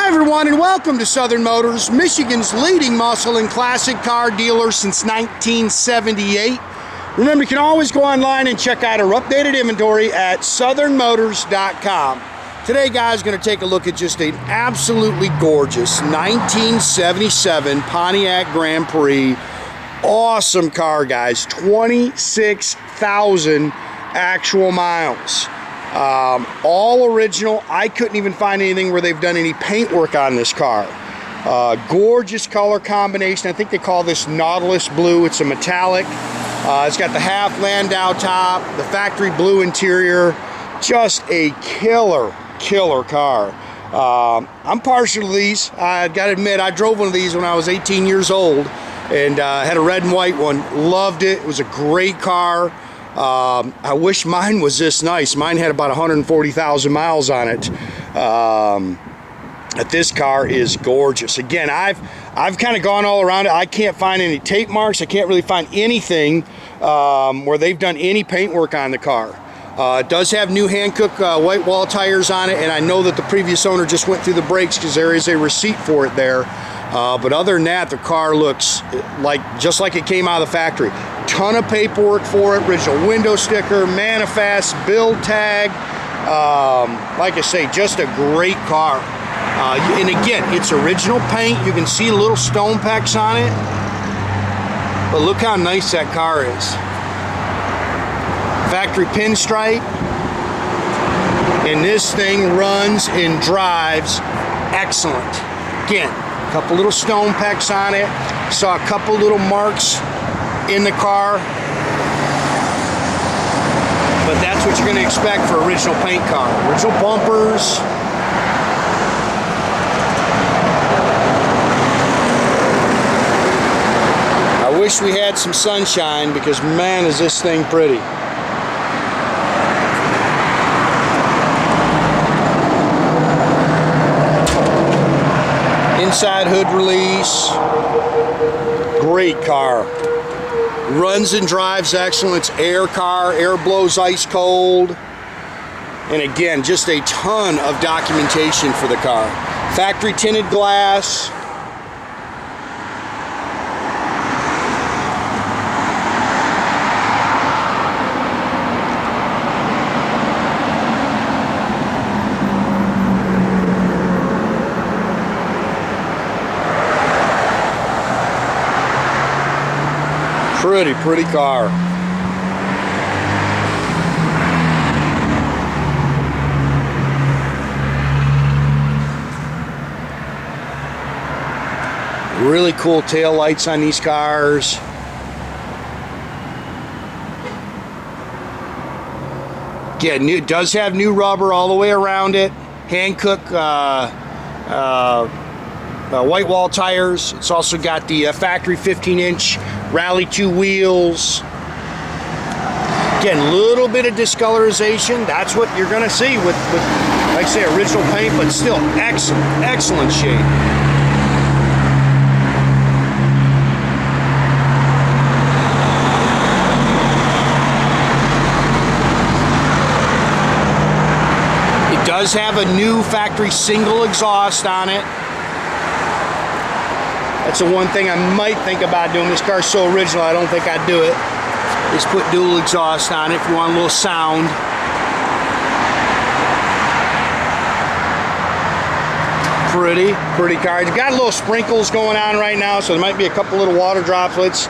Hi everyone, and welcome to Southern Motors, Michigan's leading muscle and classic car dealer since 1978. Remember, you can always go online and check out our updated inventory at southernmotors.com. Today, guys, going to take a look at just an absolutely gorgeous 1977 Pontiac Grand Prix. Awesome car, guys. 26,000 actual miles. All original. I couldn't even find anything where they've done any paint work on this car. Gorgeous color combination. I think they call this Nautilus blue. It's a metallic. It's got the half Landau top, the factory blue interior. Just a killer car. I'm partial to these. I got to admit, I drove one of these when I was 18 years old and had a red and white one. Loved it. It was a great car. I wish mine was this nice. Mine had about 140,000 miles on it. But this car is gorgeous. Again, I've kind of gone all around it. I can't find any tape marks. I can't really find anything where they've done any paint work on the car. It does have new Hankook white wall tires on it, and I know that the previous owner just went through the brakes because there is a receipt for it there. But other than that, the car looks just like it came out of the factory. Ton of paperwork for it, original window sticker, manifest, build tag. Like I say, just a great car. And again, it's original paint. You can see little stone pecks on it. But look how nice that car is. Factory pinstripe. And this thing runs and drives excellent. Again, a couple little stone pecks on it. Saw a couple little marks in the car, but that's what you're going to expect for original paint car. Original bumpers. I wish we had some sunshine because man is this thing pretty. Inside hood release. Great car. Runs and drives excellent. It's air car. Air blows ice cold. And again, just a ton of documentation for the car. Factory tinted glass. Pretty car. Really cool tail lights on these cars. Again, it does have new rubber all the way around it. Hankook white wall tires. It's also got the factory 15-inch Rally 2 wheels. Again, a little bit of discolorization. That's what you're going to see with, like I say, original paint, but still excellent shape. It does have a new factory single exhaust on it. That's the one thing I might think about doing. This car's so original, I don't think I'd do it. Just put dual exhaust on it if you want a little sound. Pretty car. It's got little sprinkles going on right now, so there might be a couple little water droplets.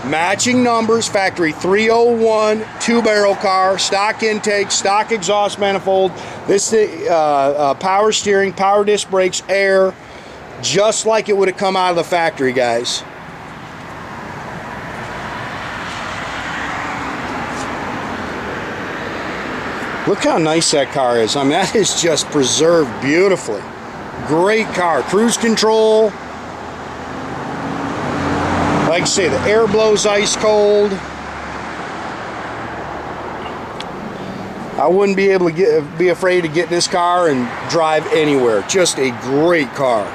Matching numbers, factory 301, 2-barrel car, stock intake, stock exhaust manifold. This power steering, power disc brakes, air. Just like it would have come out of the factory, guys. Look how nice that car is. I mean, that is just preserved beautifully. Great car. Cruise control. Like I say, the air blows ice cold. I wouldn't be able to be afraid to get in this car and drive anywhere. Just a great car.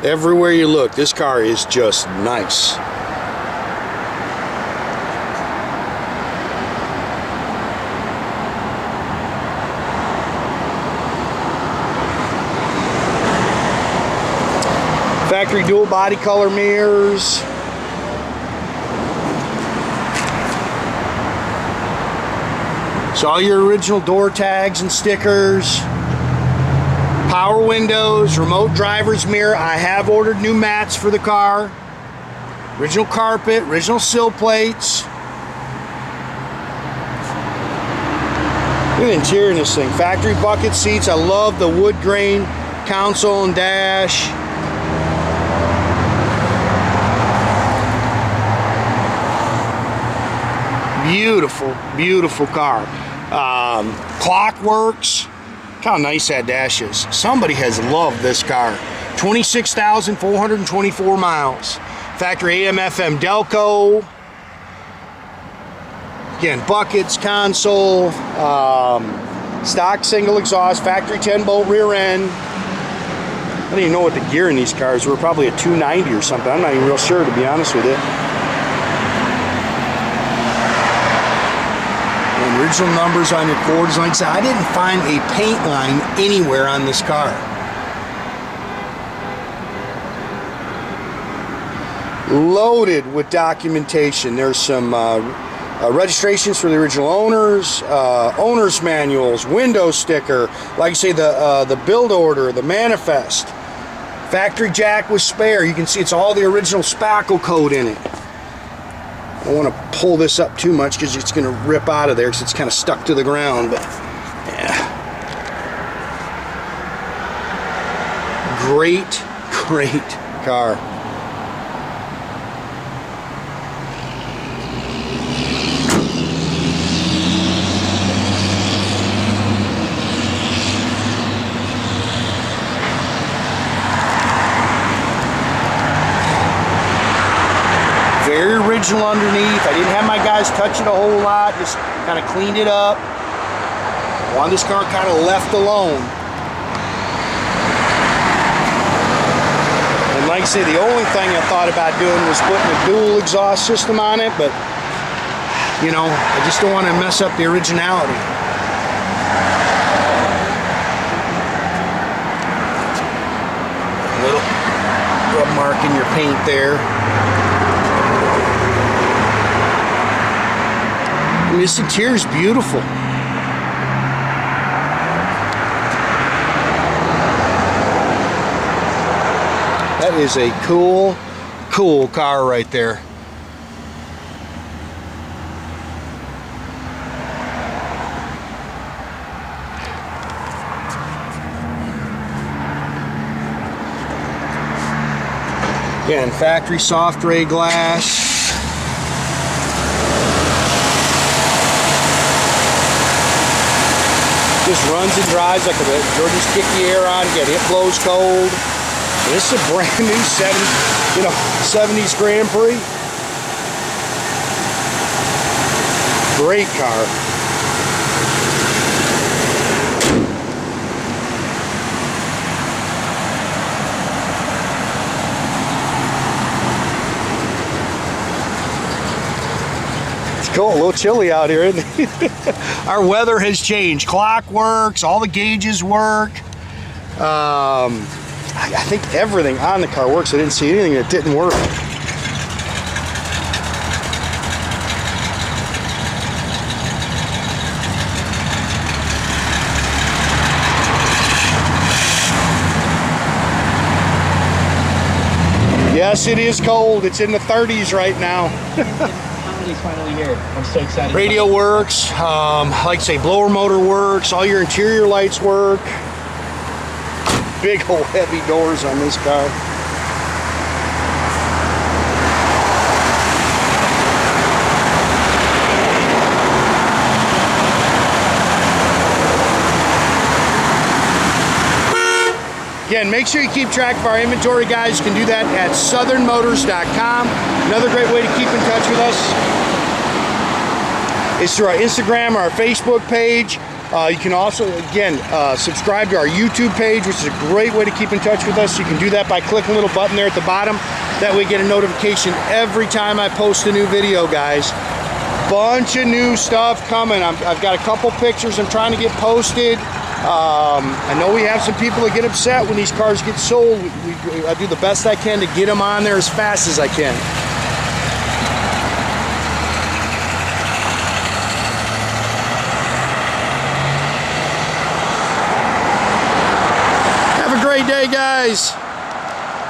Everywhere you look, this car is just nice. Factory dual body color mirrors. So all your original door tags and stickers. Power windows, remote driver's mirror. I have ordered new mats for the car. Original carpet, original sill plates. Look at the interior in this thing. Factory bucket seats. I love the wood grain console and dash. Beautiful, beautiful car. Clock works. Look how nice that dash is. Somebody has loved this car. 26,424 miles. Factory AM/FM Delco. Again, buckets, console, stock single exhaust, factory 10-bolt rear end. I don't even know what the gear in these cars were. Probably a 290 or something. I'm not even real sure, to be honest with you. Original numbers on your quarters. Like I said, I didn't find a paint line anywhere on this car. Loaded with documentation. There's some registrations for the original owners, owner's manuals, window sticker, like I say, the build order, the manifest, factory jack with spare. You can see it's all the original spackle code in it. I don't want to pull this up too much because it's going to rip out of there because it's kind of stuck to the ground, but yeah. Great, great car. Very original underneath. I didn't have my guys touch it a whole lot, just kind of cleaned it up. Wanted this car kind of left alone. And like I say, the only thing I thought about doing was putting a dual exhaust system on it, but you know, I just don't want to mess up the originality. A little rub mark in your paint there. I mean, this interior is beautiful. That is a cool, cool car right there. Again, factory soft ray glass. Just runs and drives like a Jordan's kick the air on, get it blows cold. This is a brand new 70s Grand Prix. Great car. Cool, a little chilly out here, isn't it? Our weather has changed. Clock works, all the gauges work. I think everything on the car works. I didn't see anything that didn't work. Yes, it is cold. It's in the 30s right now. He's finally here. I'm so excited. Radio works, like I say, blower motor works, all your interior lights work. Big old heavy doors on this car. Again, make sure you keep track of our inventory, guys. You can do that at southernmotors.com. Another great way to keep in touch with us is through our Instagram or our Facebook page. You can also, again, subscribe to our YouTube page, which is a great way to keep in touch with us. You can do that by clicking a little button there at the bottom. That way you get a notification every time I post a new video, guys. Bunch of new stuff coming. I've got a couple pictures I'm trying to get posted. I know we have some people that get upset when these cars get sold. I do the best I can to get them on there as fast as I can. Have a great day, guys.